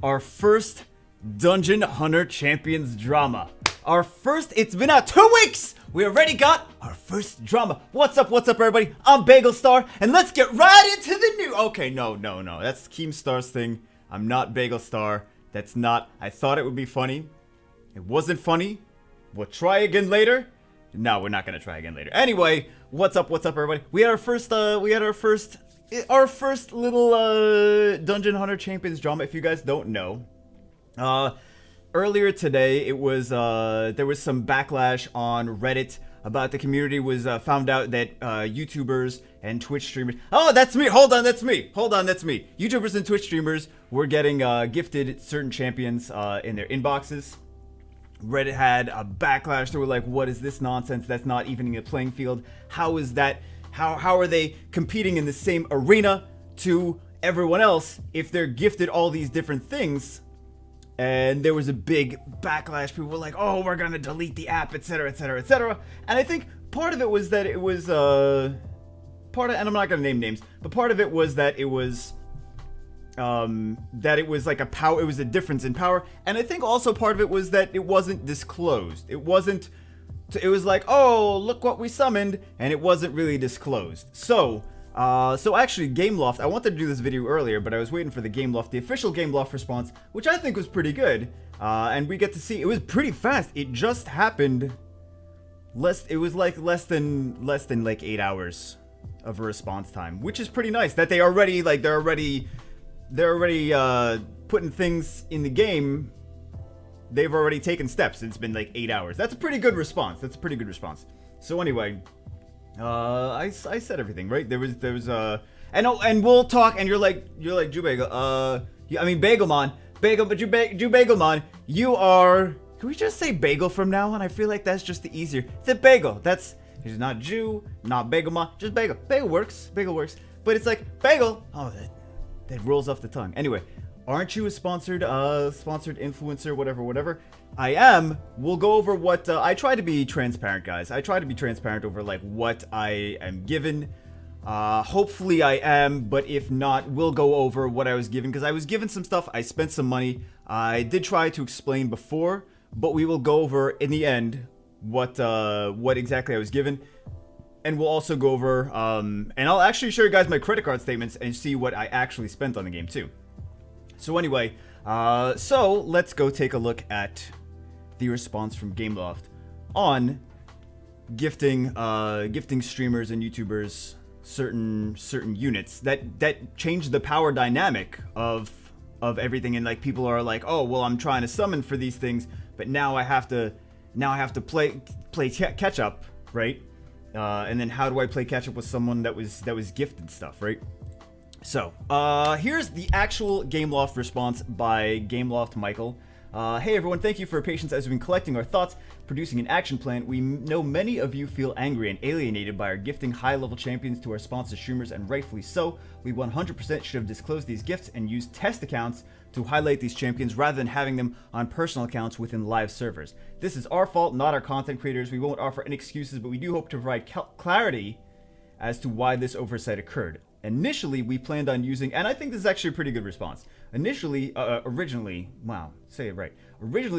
our first Dungeon Hunter Champions drama. It's been out 2 weeks! We already got our first drama. What's up, everybody? I'm Bagelstar, and let's get right into the new... Okay, no. That's Keemstar's thing. I'm not Bagelstar. That's not... I thought it would be funny. It wasn't funny. We'll try again later. No, we're not gonna try again later. Anyway, what's up, everybody? We had our first little Dungeon Hunter Champions drama. If you guys don't know, earlier today it was there was some backlash on Reddit about the community was found out that YouTubers and Twitch streamers. Oh, that's me. Hold on, that's me. YouTubers and Twitch streamers were getting gifted certain champions in their inboxes. Reddit had a backlash. They were like, what is this nonsense? That's not evening the playing field. How is that? How are they competing in the same arena to everyone else if they're gifted all these different things? And there was a big backlash. People were like, oh, we're gonna delete the app, etc, etc, etc. And I think part of it was that it was and I'm not gonna name names, but part of it was that it was like a power, it was a difference in power. And I think also part of it was that it wasn't disclosed. It was like, oh, look what we summoned, and it wasn't really disclosed. So actually Gameloft, I wanted to do this video earlier, but I was waiting for the official Gameloft response, which I think was pretty good. And we get to see, it was pretty fast. It just happened it was like less than 8 hours of a response time, which is pretty nice that they're already putting things in the game. They've already taken steps. It's been like 8 hours. That's a pretty good response. So anyway, I said everything, right? There was and we'll talk. And you're like Jubagel. Bagelmon, Bagelmon. You are. Can we just say Bagel from now on? I feel like that's just the easier. The Bagel. That's. He's not Jew, not Bagelmon, just Bagel. Bagel works. But it's like Bagel. Oh, that rolls off the tongue. Anyway. Aren't you a sponsored influencer, whatever? I am. We'll go over what, I try to be transparent, guys. I try to be transparent over, like, what I am given. Hopefully I am, but if not, we'll go over what I was given, because I was given some stuff, I spent some money. I did try to explain before, but we will go over, in the end, what exactly I was given. And we'll also go over, and I'll actually show you guys my credit card statements and see what I actually spent on the game, too. So anyway, so let's go take a look at the response from Gameloft on gifting streamers and YouTubers certain units that change the power dynamic of everything. And like people are like, oh well, I'm trying to summon for these things, but now I have to play catch up, right? And then how do I play catch up with someone that was gifted stuff, right? So, here's the actual Gameloft response by Gameloft Michael. Hey everyone, thank you for your patience as we've been collecting our thoughts, producing an action plan. We know many of you feel angry and alienated by our gifting high-level champions to our sponsor streamers, and rightfully so. We 100% should have disclosed these gifts and used test accounts to highlight these champions rather than having them on personal accounts within live servers. This is our fault, not our content creators. We won't offer any excuses, but we do hope to provide clarity as to why this oversight occurred. Initially, we planned on using, and I think this is actually a pretty good response. Originally,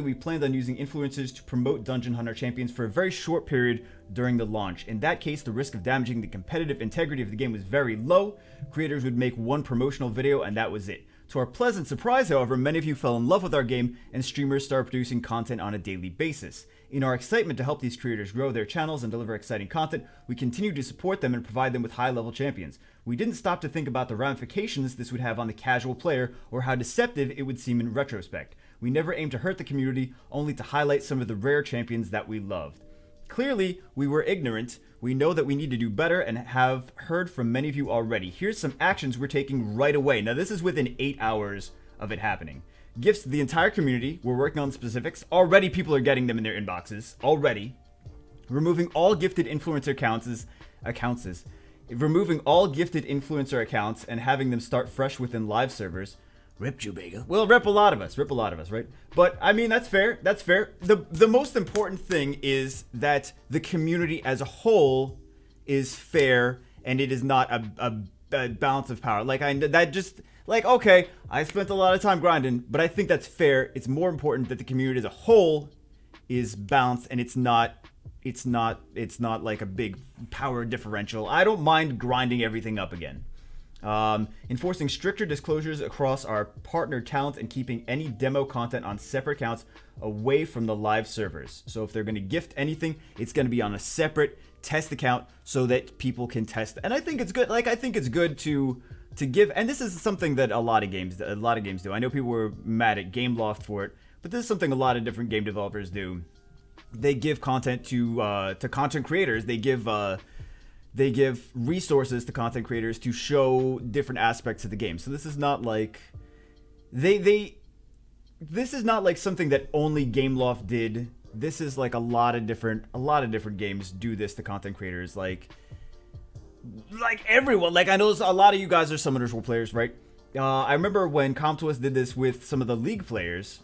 we planned on using influencers to promote Dungeon Hunter Champions for a very short period during the launch. In that case, the risk of damaging the competitive integrity of the game was very low. Creators would make one promotional video, and that was it. To our pleasant surprise, however, many of you fell in love with our game, and streamers started producing content on a daily basis. In our excitement to help these creators grow their channels and deliver exciting content, we continue to support them and provide them with high-level champions. We didn't stop to think about the ramifications this would have on the casual player or how deceptive it would seem in retrospect. We never aimed to hurt the community, only to highlight some of the rare champions that we loved. Clearly, we were ignorant. We know that we need to do better and have heard from many of you already. Here's some actions we're taking right away. Now, this is within 8 hours of it happening. Gifts to the entire community. We're working on specifics. Already people are getting them in their inboxes. Already. Removing all gifted influencer accounts. Removing all gifted influencer accounts and having them start fresh within live servers. Rip Jubega. Well, rip a lot of us, right? But, I mean, that's fair. The most important thing is that the community as a whole is fair and it is not a balance of power. Like, Like, okay, I spent a lot of time grinding, but I think that's fair. It's more important that the community as a whole is balanced, and it's not like a big power differential. I don't mind grinding everything up again. Enforcing stricter disclosures across our partner talent and keeping any demo content on separate accounts away from the live servers. So if they're going to gift anything, it's going to be on a separate test account so that people can test. And I think it's good. Like, I think it's good to give. And this is something that a lot of games do. I know people were mad at Gameloft for it, but this is something a lot of different game developers do. They give content to content creators. They give resources to content creators to show different aspects of the game. So this is not like this is not like something that only Gameloft did. This is like a lot of different games do this to content creators. Like everyone. Like, I know a lot of you guys are Summoners role players, right? I remember when Comtois did this with some of the League players.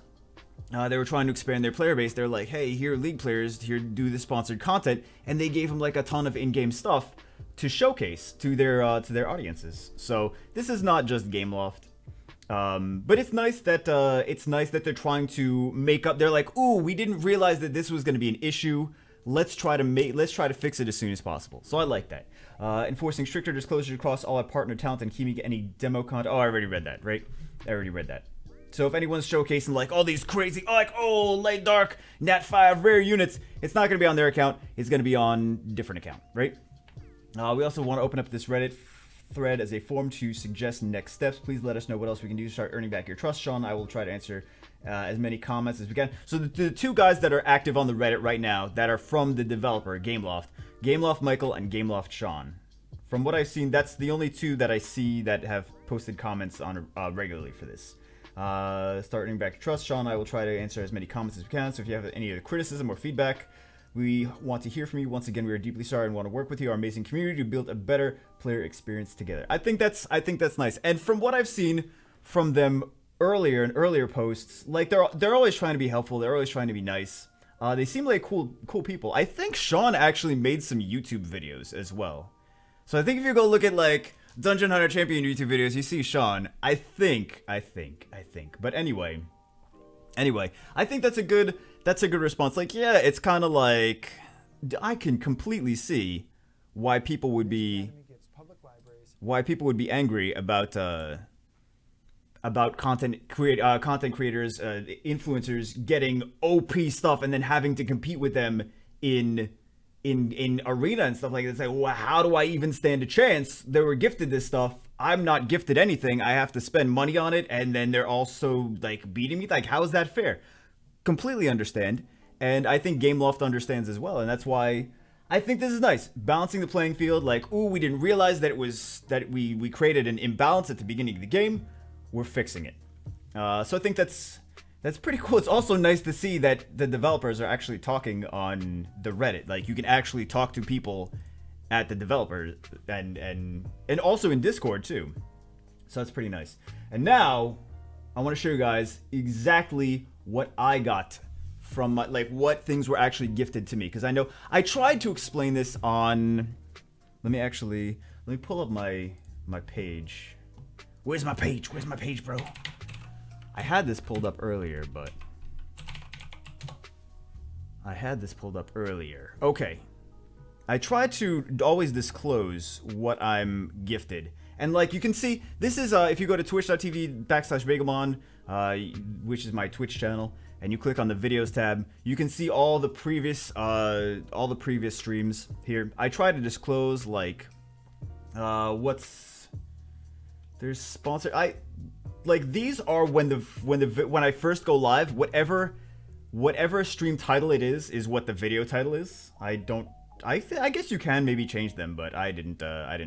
They were trying to expand their player base. They're like, hey, here are League players, here, do the sponsored content. And they gave them like a ton of in-game stuff to showcase to their audiences. So this is not just Gameloft. But it's nice that they're trying to make up. They're like, ooh, we didn't realize that this was going to be an issue. Let's try to fix it as soon as possible. So I like that. Enforcing stricter disclosures across all our partner talent and keeping any demo content. Oh, I already read that, right? I already read that. So if anyone's showcasing like all these crazy, Light Dark, Nat 5 rare units, it's not going to be on their account. It's going to be on different account, right? We also want to open up this Reddit thread as a forum to suggest next steps. Please let us know what else we can do to start earning back your trust, Sean. I will try to answer as many comments as we can. So the two guys that are active on the Reddit right now that are from the developer, Gameloft Michael and Gameloft Sean. From what I've seen, that's the only two that I see that have posted comments on regularly for this. Start earning back your trust, Sean. I will try to answer as many comments as we can. So if you have any other criticism or feedback, we want to hear from you. Once again, we are deeply sorry and want to work with you, our amazing community, to build a better player experience together. I think that's nice. And from what I've seen from them earlier posts, like they're always trying to be helpful. They're always trying to be nice. They seem like cool people. I think Sean actually made some YouTube videos as well. So I think if you go look at like Dungeon Hunter Champion YouTube videos, you see Sean. I think. But anyway, I think that's a good response. Like, yeah, it's kind of like, I can completely see why people would be angry about content creators, influencers getting OP stuff and then having to compete with them in arena and stuff like that. It's like, well, how do I even stand a chance? They were gifted this stuff. I'm not gifted anything. I have to spend money on it, and then they're also like beating me. Like, how is that fair? Completely understand, and I think Gameloft understands as well, and that's why I think this is nice, balancing the playing field. Like, ooh, we didn't realize that we created an imbalance at the beginning of the game. We're fixing it. So I think that's pretty cool. It's also nice to see that the developers are actually talking on the Reddit. Like, you can actually talk to people at the developer and also in Discord too. So that's pretty nice. And now I want to show you guys exactly what I got from like what things were actually gifted to me, because I know I tried to explain this on. Let me pull up my page. Where's my page? Where's my page, bro? I had this pulled up earlier, but okay. I try to always disclose what I'm gifted. And like you can see, this is if you go to twitch.tv/Bagelmon, which is my Twitch channel, and you click on the videos tab, you can see all the previous streams here. I try to disclose like there's sponsor. Like these are when I first go live, whatever stream title it is what the video title is. I guess you can maybe change them, but I didn't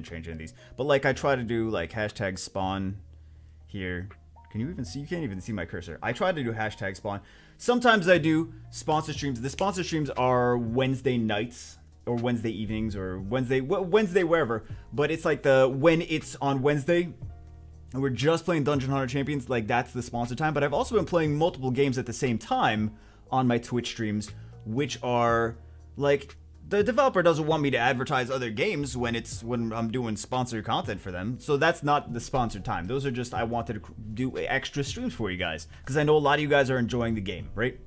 change any of these. But like I try to do like hashtag spawn here. Can you even see? You can't even see my cursor. I try to do hashtag spawn. Sometimes I do sponsor streams. The sponsor streams are Wednesday nights or Wednesday evenings or Wednesday wherever. But it's like when it's on Wednesday and we're just playing Dungeon Hunter Champions, like that's the sponsor time. But I've also been playing multiple games at the same time on my Twitch streams, which are like the developer doesn't want me to advertise other games when I'm doing sponsored content for them. So that's not the sponsored time. Those are just, I wanted to do extra streams for you guys because I know a lot of you guys are enjoying the game, right?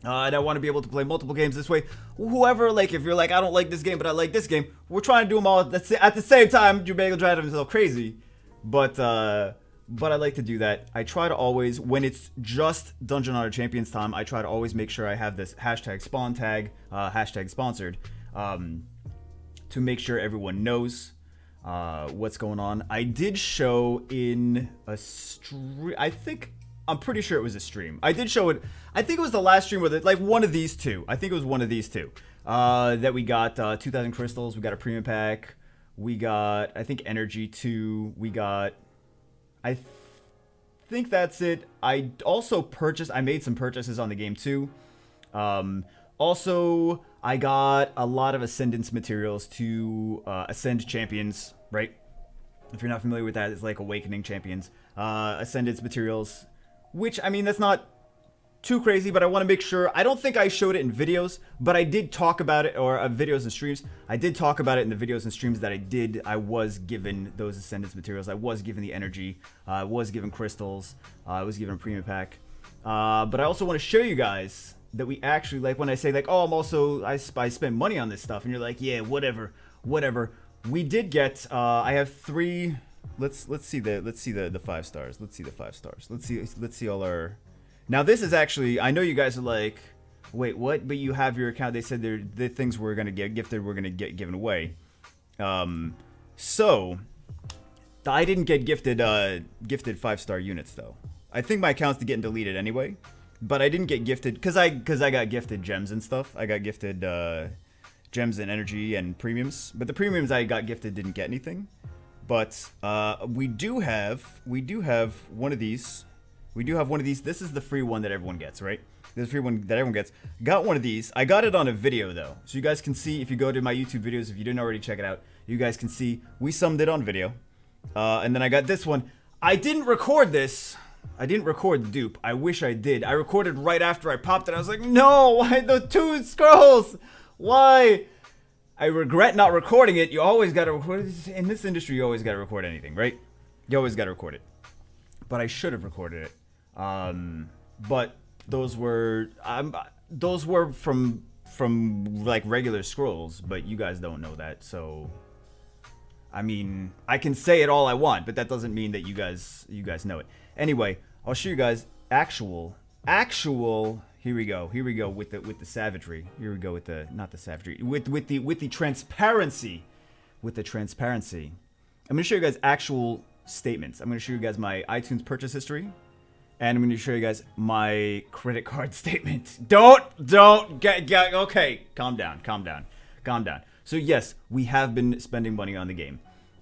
And I want to be able to play multiple games this way. Whoever, like, if you're like, I don't like this game, but I like this game, we're trying to do them all at the same time. You're going to drive them crazy. But I like to do that. I try to always, when it's just Dungeon Honor Champions time, I try to always make sure I have this hashtag spawn tag, hashtag sponsored, to make sure everyone knows what's going on. I did show in a stream, I'm pretty sure it was a stream. I did show it, I think it was the last stream with it, like one of these two. I think it was one of these two. That we got 2,000 crystals, we got a premium pack, we got, I think, energy 2, we got, I think that's it. I also purchased, I made some purchases on the game too. Also, I got a lot of Ascendance materials to Ascend Champions, right? If you're not familiar with that, it's like Awakening Champions. Ascendance materials, which, I mean, that's not too crazy, but I want to make sure. I don't think I showed it in videos, but I did talk about it, or videos and streams. I did talk about it in the videos and streams that I did. I was given those Ascendance materials. I was given the energy. I was given crystals. I was given a premium pack. But I also want to show you guys that we actually, like, when I say, like, oh, I spent money on this stuff, and you're like, yeah, whatever. We did get, I have 3, let's see the 5 stars. Let's see the 5 stars. Let's see all our. Now this is actually, I know you guys are like, wait, what? But you have your account. They said the things we're gonna get gifted, we're gonna get given away. So I didn't get gifted 5-star units though. I think my account's getting deleted anyway. But I didn't get gifted because I got gifted gems and stuff. I got gifted gems and energy and premiums. But the premiums I got gifted didn't get anything. But we do have one of these. We do have one of these. This is the free one that everyone gets, right? This is the free one that everyone gets. Got one of these. I got it on a video, though. So you guys can see, if you go to my YouTube videos, if you didn't already check it out, you guys can see we summed it on video. And then I got this one. I didn't record this. I didn't record the dupe. I wish I did. I recorded right after I popped it. I was like, no, why the 2 scrolls? Why? I regret not recording it. You always got to record it. In this industry, you always got to record anything, right? You always got to record it. But I should have recorded it. But those were from like regular scrolls, but you guys don't know that. So I mean, I can say it all I want, but that doesn't mean that you guys know it. Anyway, I'll show you guys actual. Here we go with the savagery. Here we go with the, not the savagery, with the transparency. With the transparency, I'm gonna show you guys actual statements. I'm gonna show you guys my iTunes purchase history, and I'm gonna show you guys my credit card statement. Don't get okay. Calm down. So yes, we have been spending money on the game.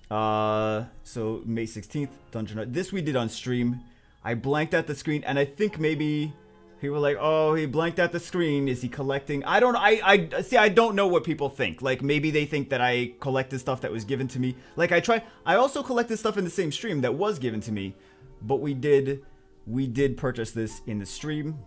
So May 16th, Dungeon. This we did on stream. I blanked out the screen, and I think maybe people were like, "Oh, he blanked out the screen. Is he collecting?" I don't. I see. I don't know what people think. Like maybe they think that I collected stuff that was given to me. Like I also collected stuff in the same stream that was given to me, but we did purchase this in the stream.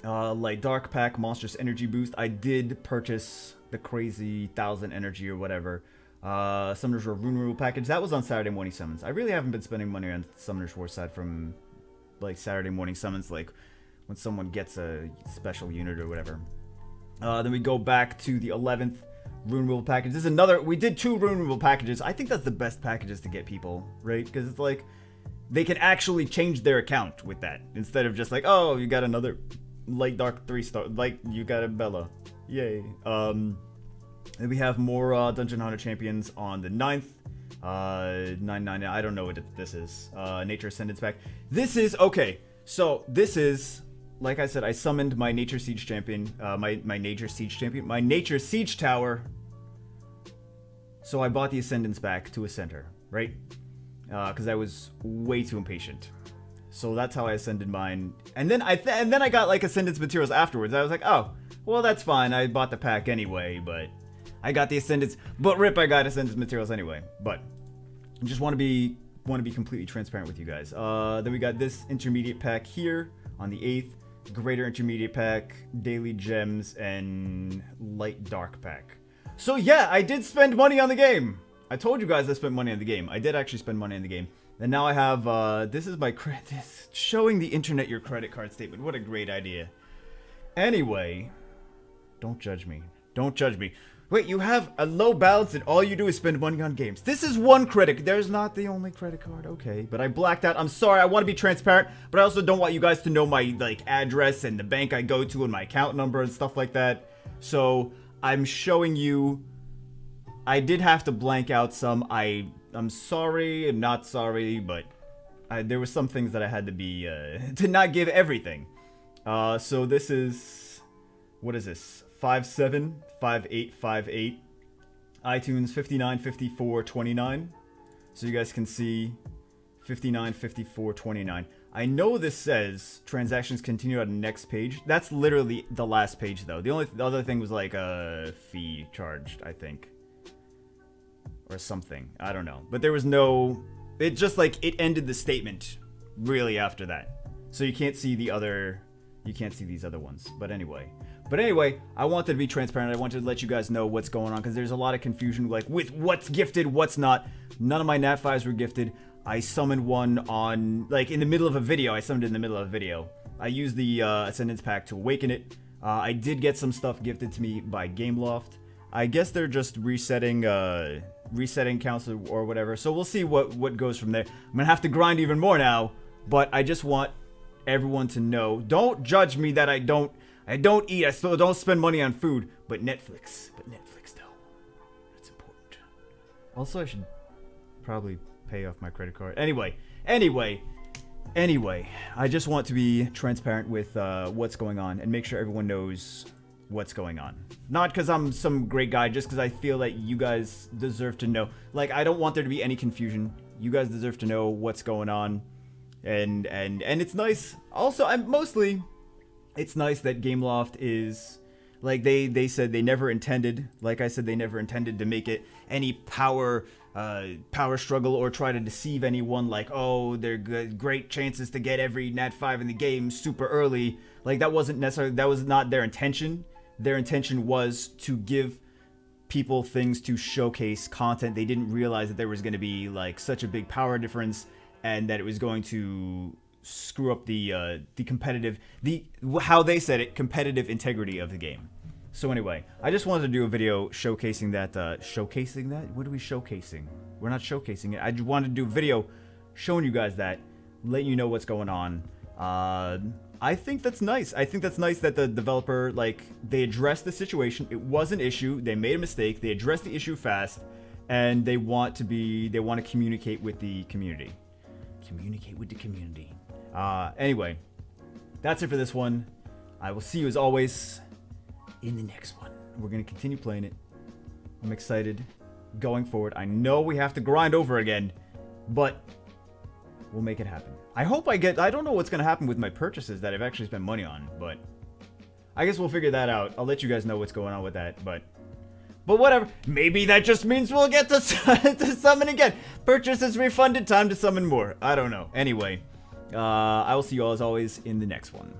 Like Dark Pack, Monstrous Energy Boost. I did purchase the crazy 1,000 energy or whatever. Summoner's War Rune Rule package. That was on Saturday morning summons. I really haven't been spending money on Summoner's War side from like Saturday morning summons, like when someone gets a special unit or whatever. Then we go back to the 11th Rune Rule package. This is another. We did 2 Rune Rule packages. I think that's the best packages to get people, right? Because it's like they can actually change their account with that instead of just like, oh, you got another Light Dark 3-star, like you got a Bella, yay. Then we have more Dungeon Hunter Champions on the 9th. 999. I don't know what this is. Nature Ascendance pack. This is okay. So this is, like I said, I summoned my Nature Siege champion. My Nature Siege champion. My Nature Siege tower. So I bought the Ascendance back to a center, right? Because I was way too impatient. So that's how I ascended mine. And then I got like Ascendance materials afterwards. I was like, oh, well that's fine. I bought the pack anyway, but I got the Ascendance. But rip, I got Ascendance materials anyway. But I just want to be completely transparent with you guys. Then we got this intermediate pack here on the 8th. Greater intermediate pack, daily gems, and light dark pack. So yeah, I did spend money on the game. I told you guys I spent money on the game. I did actually spend money on the game. And now I have, this is my credit, showing the internet your credit card statement. What a great idea. Anyway, don't judge me. Don't judge me. Wait, you have a low balance and all you do is spend money on games. This is one credit. There's not the only credit card. Okay, but I blacked out. I'm sorry. I want to be transparent, but I also don't want you guys to know my like address and the bank I go to and my account number and stuff like that. So I'm showing you. I did have to blank out some. I'm sorry and not sorry, but there were some things that I had to be to not give everything. So this is, what is this? 575858, iTunes 595429. So you guys can see 595429. I know this says transactions continue on the next page. That's literally the last page though. The other thing was like a fee charged, I think, or something. I don't know. But there was no. It just like it ended the statement really after that. So you can't see the other. You can't see these other ones. But anyway, I wanted to be transparent. I wanted to let you guys know what's going on because there's a lot of confusion like with what's gifted, what's not. None of my Nat 5s were gifted. I summoned one on like in the middle of a video. I summoned it in the middle of a video. I used the Ascendance pack to awaken it. I did get some stuff gifted to me by Gameloft. I guess they're just resetting counts or whatever. So we'll see what goes from there. I'm gonna have to grind even more now. But I just want everyone to know. Don't judge me that I don't eat. I still don't spend money on food. But Netflix though. That's important. Also, I should probably pay off my credit card. Anyway, I just want to be transparent with what's going on and make sure everyone knows what's going on. Not because I'm some great guy, just because I feel that you guys deserve to know. Like, I don't want there to be any confusion. You guys deserve to know what's going on. And it's nice. Also, it's nice that Gameloft is, like, they said they never intended, like I said, they never intended to make it any power struggle or try to deceive anyone, like, oh, they're great chances to get every Nat 5 in the game super early. Like, that was not their intention. Their intention was to give people things to showcase content. They didn't realize that there was going to be, like, such a big power difference and that it was going to screw up the competitive, how they said it, competitive integrity of the game. So anyway, I just wanted to do a video showcasing that, What are we showcasing? We're not showcasing it. I just wanted to do a video showing you guys that, letting you know what's going on. I think that's nice. I think that's nice that the developer, like, they addressed the situation. It was an issue. They made a mistake. They addressed the issue fast, and they want to communicate with the community. Anyway, that's it for this one. I will see you as always in the next one. We're going to continue playing it. I'm excited going forward. I know we have to grind over again, but we'll make it happen. I hope I don't know what's going to happen with my purchases that I've actually spent money on, but I guess we'll figure that out. I'll let you guys know what's going on with that, but whatever. Maybe that just means we'll get to summon again. Purchases refunded, time to summon more. I don't know. Anyway, I will see you all as always in the next one.